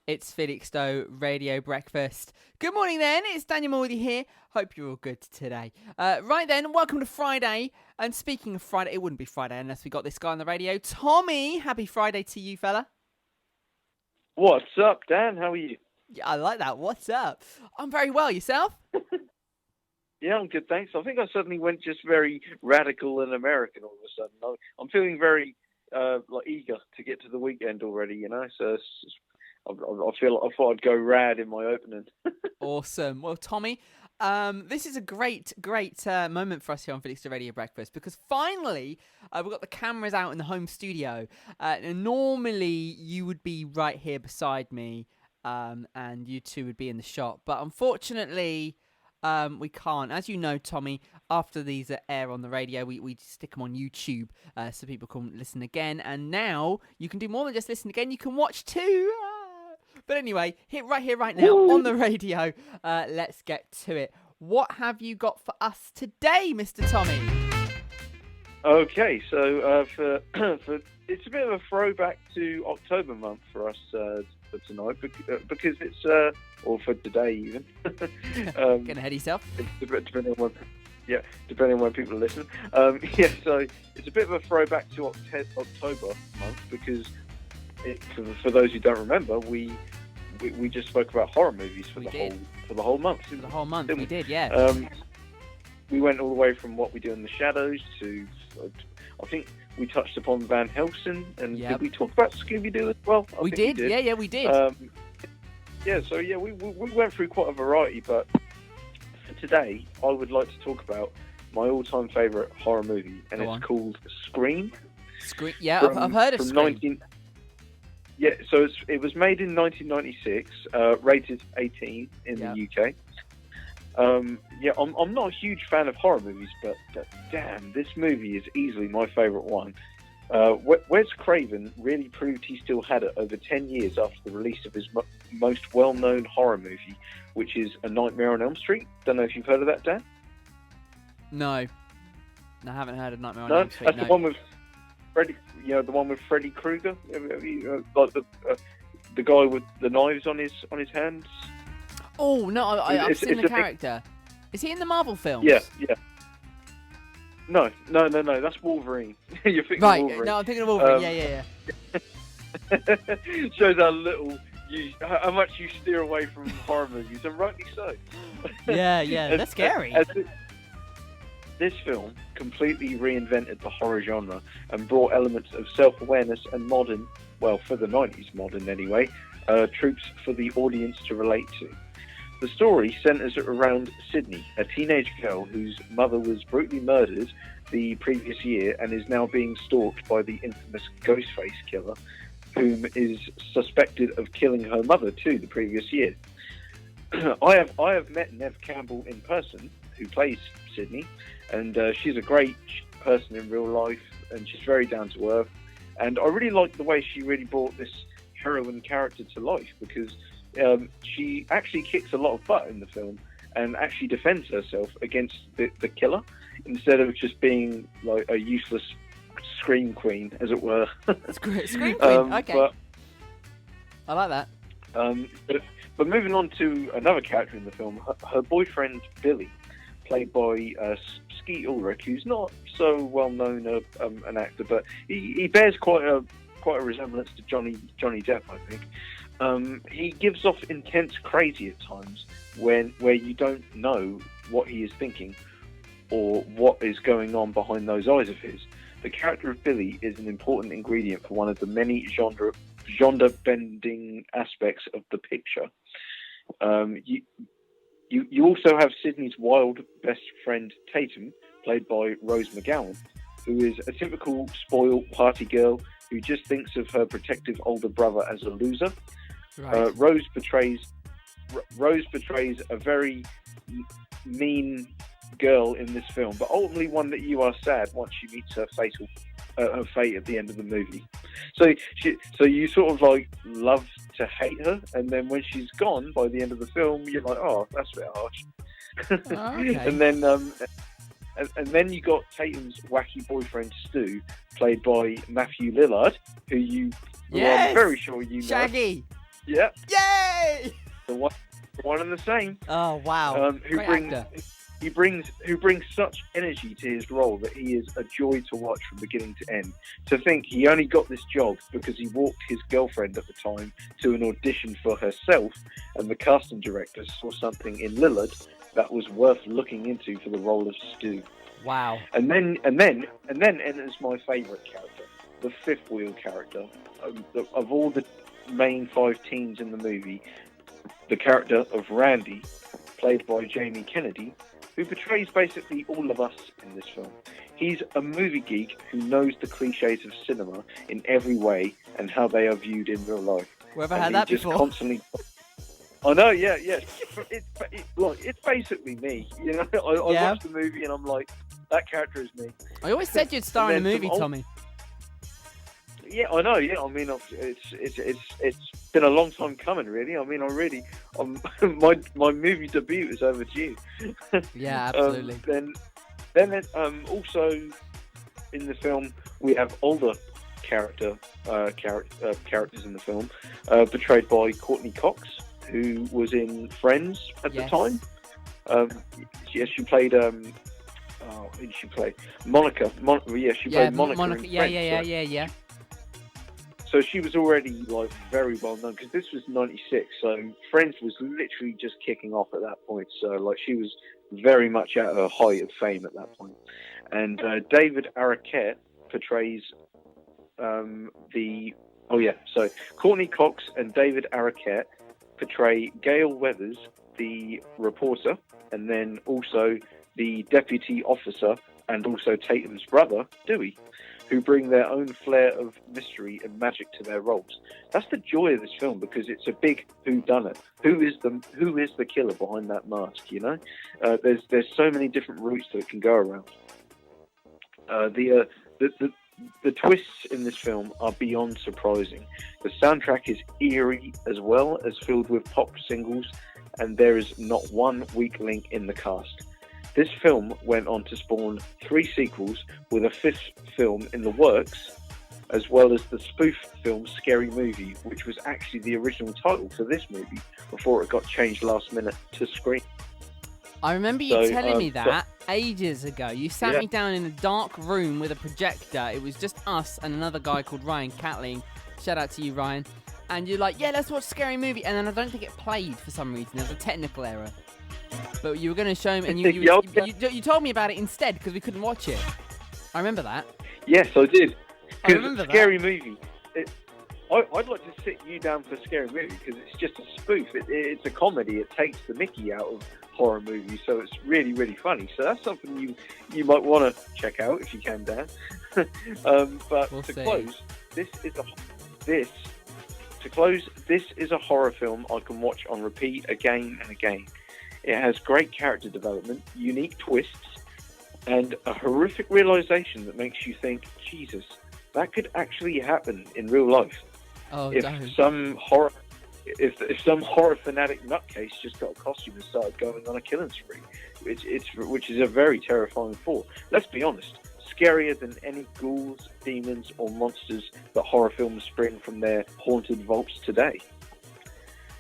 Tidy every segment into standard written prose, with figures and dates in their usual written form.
It's Felixstowe Radio Breakfast. Good morning then, it's Daniel Morley here. Hope you're all good today. Right then, welcome to Friday. And speaking of Friday, it wouldn't be Friday unless we got this guy on the radio. Tommy, happy Friday to you, fella. What's up, Dan? How are you? Yeah, I like that. What's up? I'm very well. Yourself? Yeah, I'm good, thanks. I think I suddenly went just very radical and American all of a sudden. I'm feeling very eager to get to the weekend already, you know. So I thought I'd go rad in my opening. Awesome. Well, Tommy, this is a great moment for us here on Felixstowe Radio Breakfast because finally we've got the cameras out in the home studio. And normally you would be right here beside me and you two would be in the shot. But unfortunately, we can't. As you know, Tommy, after these air on the radio, we stick them on YouTube so people can listen again. And now you can do more than just listen again. You can watch too. But anyway, right here, right now, on the radio, let's get to it. What have you got for us today, Mr. Tommy? Okay, so for it's a bit of a throwback to October month for us for tonight because it's or for today even. Getting ahead of yourself. Depending on when people are listening. So it's a bit of a throwback to October month because for those who don't remember, we just spoke about horror movies for the whole month. For the whole month, we did, yeah. We went all the way from What We Do in the Shadows to, I think we touched upon Van Helsing, and did we talk about Scooby-Doo as well? We did. Yeah, we did. We went through quite a variety, but for today, I would like to talk about my all-time favourite horror movie, and it's called Scream. Scream? Yeah, I've heard of Scream. So it was made in 1996, rated 18 in the UK. I'm not a huge fan of horror movies, but damn, this movie is easily my favourite one. Wes Craven really proved he still had it over 10 years after the release of his most well-known horror movie, which is A Nightmare on Elm Street. Don't know if you've heard of that, Dan? No, I haven't heard of Nightmare on Elm Street. That's the one with Freddy. You know, the one with Freddy Krueger, like the guy with the knives on his hands. Oh no, I've seen the character. Is he in the Marvel films? Yeah. No, that's Wolverine. You're thinking right, Wolverine. No, I'm thinking of Wolverine. Yeah. Shows how much you steer away from horror movies, and rightly so. Yeah, that's scary. This film completely reinvented the horror genre and brought elements of self-awareness and modern, well, for the 90s modern anyway, tropes for the audience to relate to. The story centres around Sydney, a teenage girl whose mother was brutally murdered the previous year and is now being stalked by the infamous Ghostface killer, whom is suspected of killing her mother too the previous year. I have met Neve Campbell in person, who plays Sydney, and she's a great person in real life, and she's very down to earth. And I really like the way she really brought this heroine character to life because she actually kicks a lot of butt in the film and actually defends herself against the killer instead of just being like a useless scream queen, as it were. Scream queen, okay. But, I like that. But moving on to another character in the film, her boyfriend Billy, played by Skeet Ulrich, who's not so well known an actor, but he bears quite a resemblance to Johnny Depp, I think. He gives off intense crazy at times where you don't know what he is thinking or what is going on behind those eyes of his. The character of Billy is an important ingredient for one of the many genre-bending aspects of the picture. You also have Sydney's wild best friend Tatum, played by Rose McGowan, who is a typical spoiled party girl who just thinks of her protective older brother as a loser. Right. Rose portrays a very mean girl in this film, but ultimately one that you are sad once she meets her fate at the end of the movie. So you sort of like love to hate her, and then when she's gone by the end of the film, you're like, oh, that's a bit harsh. Okay. And then you got Tatum's wacky boyfriend Stu, played by Matthew Lillard, who I'm very sure you know. Shaggy. Yeah, Yay! the one and the same. Oh wow! Who Great brings actor. who brings such energy to his role that he is a joy to watch from beginning to end. To think he only got this job because he walked his girlfriend at the time to an audition for herself, and the casting director saw something in Lillard that was worth looking into for the role of Stu. Wow. And then enters my favourite character, the fifth wheel character. Of all the main 5 teens in the movie, the character of Randy, played by Jamie Kennedy, who portrays basically all of us in this film. He's a movie geek who knows the cliches of cinema in every way and how they are viewed in real life. Where have I had that just before? Constantly. I know, yeah. It's basically me. You know, I Yeah. watch the movie and I'm like, that character is me. I always said you'd star in a And then movie, some Tommy. Yeah, I know. Yeah, I mean, it's been a long time coming, really. I mean, my movie debut is overdue. Yeah, absolutely. Also in the film we have older characters in the film, portrayed by Courtney Cox, who was in Friends at the time. Yes, she played. Who did she play? Monica. She played Monica. Monica. In Yeah. Friends, So she was already like very well known because this was '96. So Friends was literally just kicking off at that point. So like she was very much at her height of fame at that point. And David Arquette portrays So Courtney Cox and David Arquette portray Gail Weathers, the reporter, and then also the deputy officer, and also Tatum's brother, Dewey, who bring their own flair of mystery and magic to their roles. That's the joy of this film, because it's a big whodunit. Who is the killer behind that mask? You know, there's so many different routes that it can go around. The twists in this film are beyond surprising. The soundtrack is eerie as well as filled with pop singles, and there is not one weak link in the cast. This film went on to spawn 3 sequels, with a 5th film in the works, as well as the spoof film Scary Movie, which was actually the original title for this movie before it got changed last minute to Scream. I remember you telling me that ages ago. You sat me down in a dark room with a projector. It was just us and another guy called Ryan Catling. Shout out to you, Ryan. And you're like, yeah, let's watch Scary Movie. And then I don't think it played for some reason. There was a technical error. But you were going to show me, and you told me about it instead because we couldn't watch it. I remember that. Yes, I did. I remember Scary Movie. I'd like to sit you down for Scary Movie because it's just a spoof. It's a comedy. It takes the mickey out of horror movies, so it's really, really funny. So that's something you might want to check out if you can, Dan. But we'll to see. close, this is a horror film I can watch on repeat again and again. It has great character development, unique twists, and a horrific realization that makes you think, Jesus, that could actually happen in real life. Oh, if some horror fanatic nutcase just got a costume and started going on a killing spree, which is a very terrifying thought. Let's be honest, scarier than any ghouls, demons, or monsters that horror films spring from their haunted vaults today.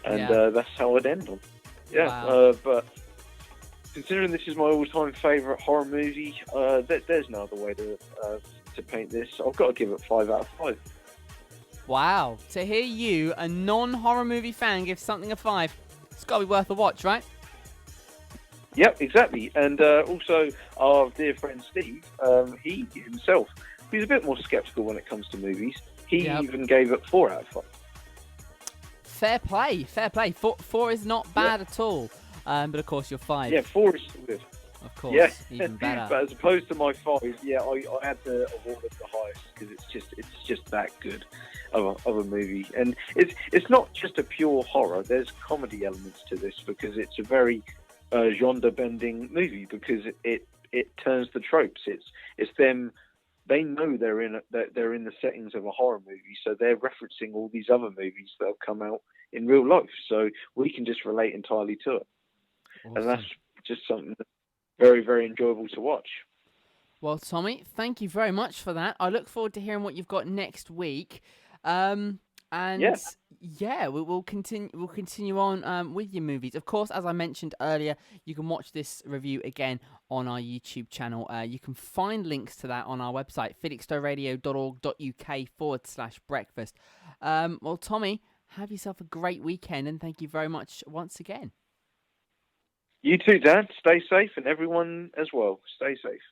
And that's how I'd end on. Yeah, wow. But considering this is my all-time favourite horror movie, there's no other way to paint this. I've got to give it 5 out of 5. Wow. To hear you, a non-horror movie fan, give something a 5, it's got to be worth a watch, right? Yep, exactly. And also, our dear friend Steve, he himself, he's a bit more sceptical when it comes to movies. He even gave it 4 out of 5. Fair play. 4 is not bad at all. But of course, you're 5. Yeah, 4 is still good. Of course, yeah. Even better. But as opposed to my 5, I had to award it the highest because it's just that good of a movie. And it's not just a pure horror. There's comedy elements to this because it's a very genre-bending movie because it turns the tropes. It's them. They know they're in the settings of a horror movie, so they're referencing all these other movies that have come out in real life. So we can just relate entirely to it, Awesome. And that's just something that's very, very enjoyable to watch. Well, Tommy, thank you very much for that. I look forward to hearing what you've got next week. And Yeah, we'll continue. We'll continue on with your movies. Of course, as I mentioned earlier, you can watch this review again on our YouTube channel. You can find links to that on our website, felixstoweradio.org.uk/breakfast. Well, Tommy, have yourself a great weekend, and thank you very much once again. You too, Dan. Stay safe, and everyone as well. Stay safe.